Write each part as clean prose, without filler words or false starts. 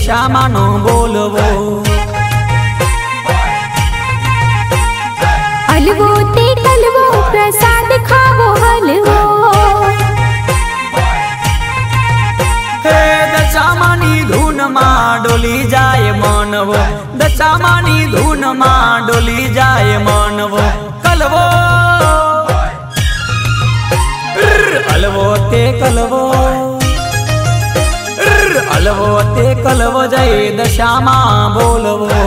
દશામાનો બોલવો હલવો તે કલવો પ્રસાદ ખાવો હલવો હે દશામાની ધૂનમાં ડોલી જાય મનવો દશામાની ધૂનમાં ડોલી જાય મનવો કલવો હલવો તે કલવો હલવો તે કલવો જય દશામાં બોલવો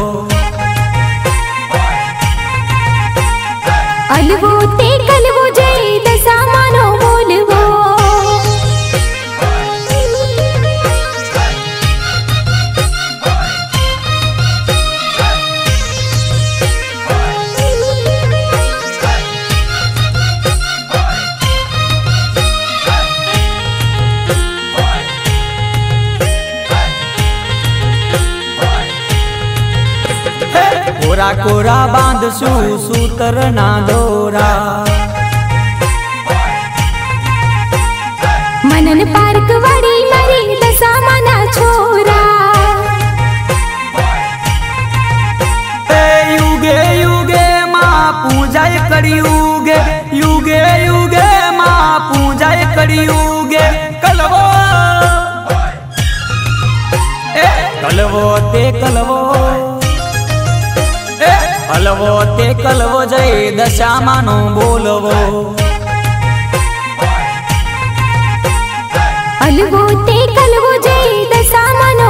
હલવો તે કલવો જય દશામાનો બોલવો કોરા કોરા બાંધશું સૂતર ના દોરા મનન પાર્ક વાળી મારી દશામાના છોરા યુગે યુગે માં પૂજાય કરી યુગે યુગે યુગે માં પૂજાય કરી યુગે કલવો કલવો તે કલવો હલવો તે કલવો જય દશામાનો બોલવો હલવો તે કલવો જય દશામાનો